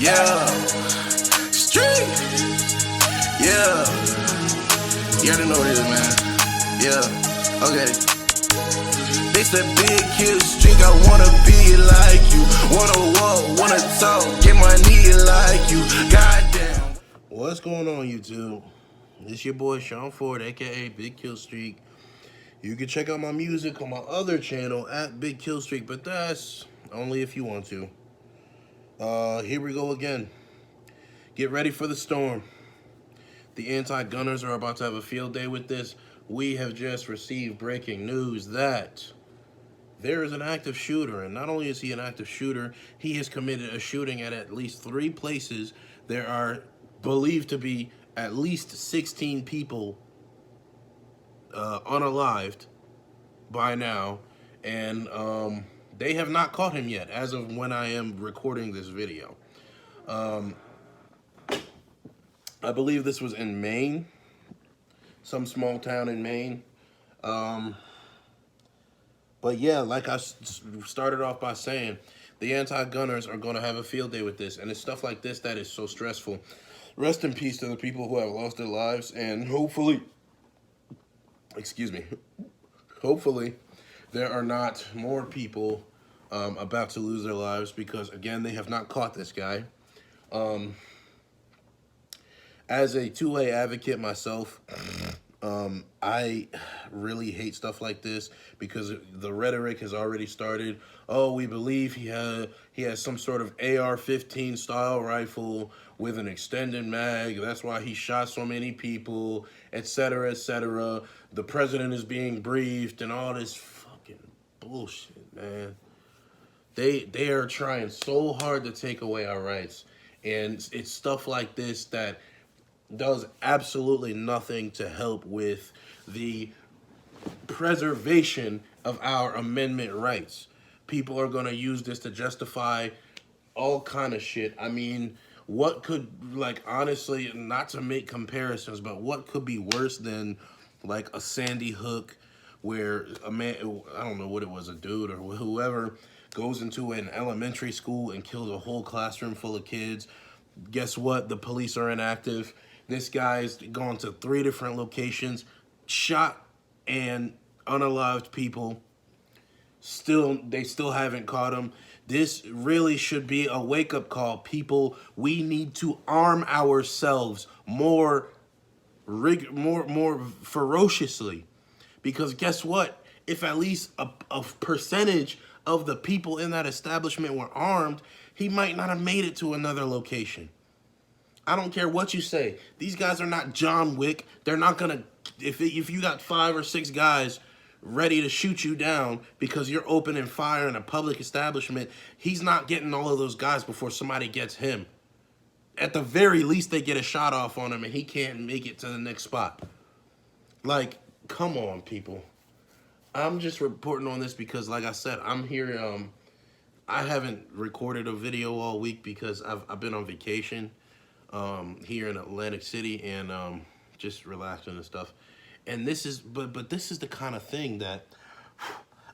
Yeah. Street. Yeah. You already know what it is, man. Yeah. Okay. They said big kill streak, I wanna be like you. Wanna walk, wanna talk, get my knee like you. Goddamn. What's going on, YouTube? It's your boy Sean Ford, aka Big Kill Streak. You can check out my music on my other channel at Big Kill Streak, but that's only if you want to. Here we go again. Get ready for the storm. The anti-gunners are about to have a field day with this. We have just received breaking news that there is an active shooter, and not only is he an active shooter, he has committed a shooting at least 3 places. There are believed to be at least 16 people unalived by now, and they have not caught him yet as of when I am recording this video. I believe this was in Maine, some small town in Maine. But yeah, like I started off by saying, the anti-gunners are going to have a field day with this, and it's stuff like this that is so stressful. Rest in peace to the people who have lost their lives, and hopefully, hopefully there are not more people about to lose their lives, because again, they have not caught this guy. As a 2A advocate myself, I really hate stuff like this because the rhetoric has already started. Oh, we believe he has some sort of AR-15 style rifle with an extended mag. That's why he shot so many people, etc., etc. The president is being briefed and all this fucking bullshit, man. They are trying so hard to take away our rights, and it's stuff like this that does absolutely nothing to help with the preservation of our amendment rights. People are going to use this to justify all kind of shit. I mean, what could, like, honestly, not to make comparisons, but what could be worse than like a Sandy Hook where a man, I don't know what it was, a dude or whoever, goes into an elementary school and kills a whole classroom full of kids. Guess what? The police are inactive. This guy's gone to 3 different locations, shot and unalived people. They still haven't caught him. This really should be a wake-up call. People, we need to arm ourselves more ferociously. Because guess what? If at least a percentage of the people in that establishment were armed, he might not have made it to another location. I don't care what you say. These guys are not John Wick. They're not gonna, if you got 5 or 6 guys ready to shoot you down because you're opening fire in a public establishment, he's not getting all of those guys before somebody gets him. At the very least, they get a shot off on him and he can't make it to the next spot. Like, come on, people. I'm just reporting on this because, like I said, I'm here. I haven't recorded a video all week because I've been on vacation here in Atlantic City and just relaxing and stuff. And this is, but this is the kind of thing that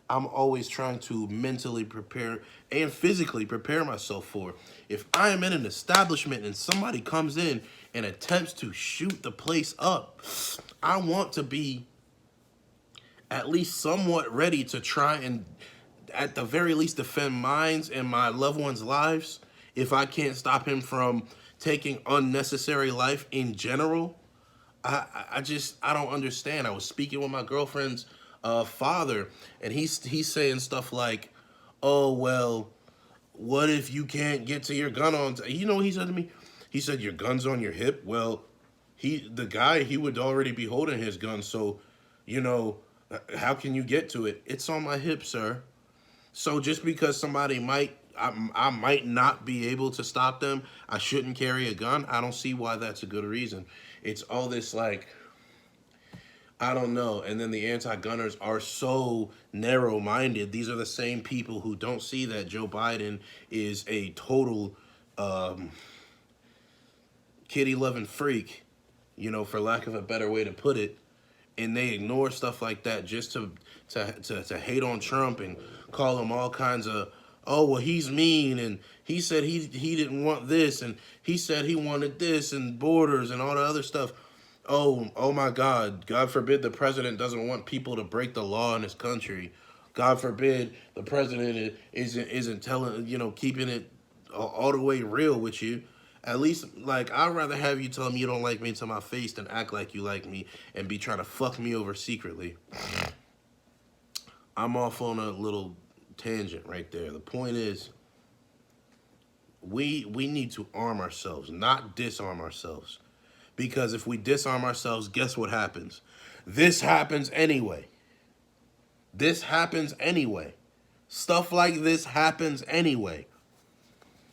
I'm always trying to mentally prepare and physically prepare myself for. If I am in an establishment and somebody comes in and attempts to shoot the place up, I want to be at least somewhat ready to try and, at the very least, defend mine and my loved ones' lives if I can't stop him from taking unnecessary life in general. I don't understand. I was speaking with my girlfriend's father, and he's saying stuff like, oh, well, what if you can't get to your gun on time? You know what he said to me? He said, your gun's on your hip? Well, the guy would already be holding his gun, so, you know, how can you get to it? It's on my hip, sir. So just because somebody I might not be able to stop them, I shouldn't carry a gun, I don't see why that's a good reason. It's all this, like, I don't know. And then the anti-gunners are so narrow-minded. These are the same people who don't see that Joe Biden is a total kitty-loving freak, you know, for lack of a better way to put it. And they ignore stuff like that just to hate on Trump and call him all kinds of Oh, well, he's mean, and he said he didn't want this, and he said he wanted this, and borders and all the other stuff. Oh my God. God forbid the president doesn't want people to break the law in his country. God forbid the president isn't telling, keeping it all the way real with you. At least, like, I'd rather have you tell me you don't like me to my face than act like you like me and be trying to fuck me over secretly. I'm off on a little tangent right there. The point is, we need to arm ourselves, not disarm ourselves. Because if we disarm ourselves, guess what happens? This happens anyway. This happens anyway. Stuff like this happens anyway.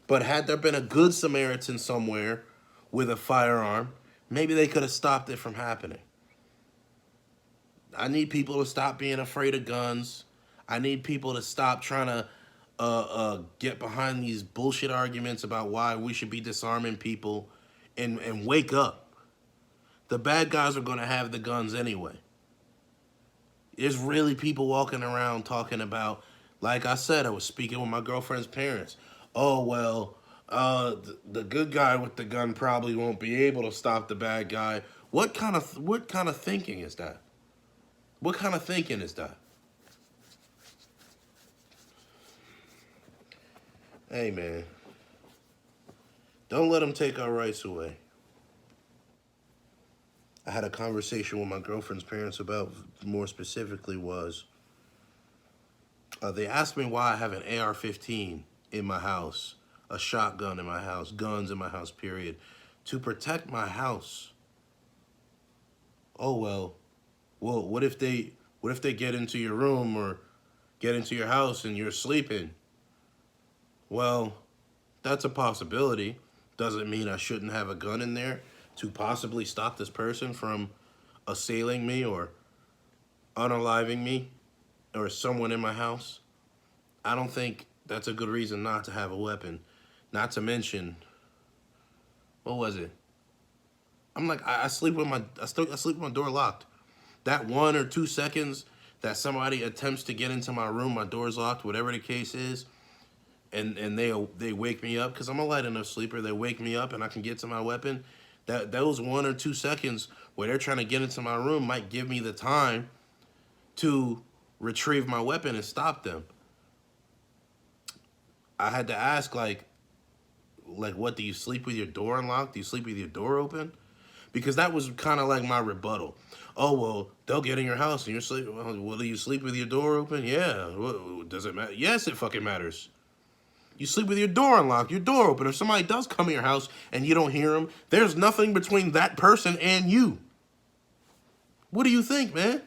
But had there been a good Samaritan somewhere with a firearm, maybe they could have stopped it from happening. I need people to stop being afraid of guns. I need people to stop trying to get behind these bullshit arguments about why we should be disarming people and wake up. The bad guys are going to have the guns anyway. There's really people walking around talking about, like I said, I was speaking with my girlfriend's parents. Oh, well, the good guy with the gun probably won't be able to stop the bad guy. What kind of thinking is that? What kind of thinking is that? Hey, man. Don't let them take our rights away. I had a conversation with my girlfriend's parents about, more specifically, was they asked me why I have an AR-15 in my house, a shotgun in my house, guns in my house, period, to protect my house. Oh, well, what if they get into your room or get into your house and you're sleeping? Well, that's a possibility. Doesn't mean I shouldn't have a gun in there to possibly stop this person from assailing me or unaliving me or someone in my house. I don't think that's a good reason not to have a weapon. Not to mention, what was it? I'm like, I sleep with my door locked. That 1 or 2 seconds that somebody attempts to get into my room, my door's locked, whatever the case is, and they wake me up, because I'm a light enough sleeper, they wake me up and I can get to my weapon. Those 1 or 2 seconds where they're trying to get into my room might give me the time to retrieve my weapon and stop them. I had to ask, like, what, do you sleep with your door unlocked? Do you sleep with your door open? Because that was kind of like my rebuttal. Oh, well, they'll get in your house and you're sleeping. Well, do you sleep with your door open? Yeah. Does it matter? Yes, it fucking matters. You sleep with your door unlocked, your door open. If somebody does come in your house and you don't hear them, there's nothing between that person and you. What do you think, man?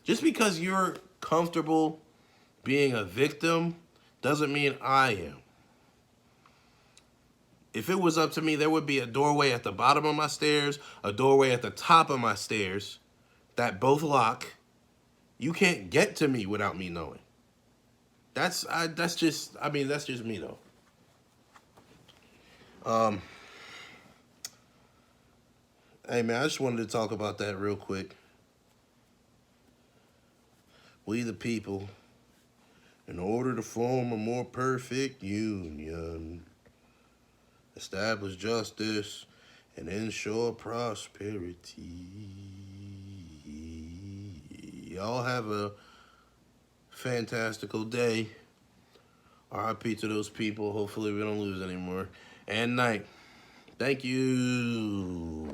Just because you're comfortable being a victim doesn't mean I am. If it was up to me, there would be a doorway at the bottom of my stairs, a doorway at the top of my stairs that both lock. You can't get to me without me knowing. That's just me though. Hey man, I just wanted to talk about that real quick. We the people, in order to form a more perfect union, establish justice and ensure prosperity. Y'all have a fantastical day. RIP to those people. Hopefully we don't lose anymore. And night. Thank you.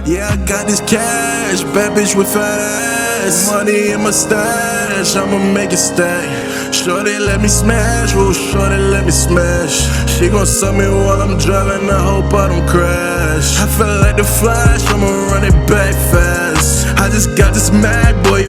Yeah, I got this cash, bad bitch with fat ass, money in my stash, I'ma make it stack. Shorty let me smash, oh shorty let me smash. She gon' suck me while I'm driving, I hope I don't crash. I feel like the Flash, I'ma run it back fast. I just got this mad boy.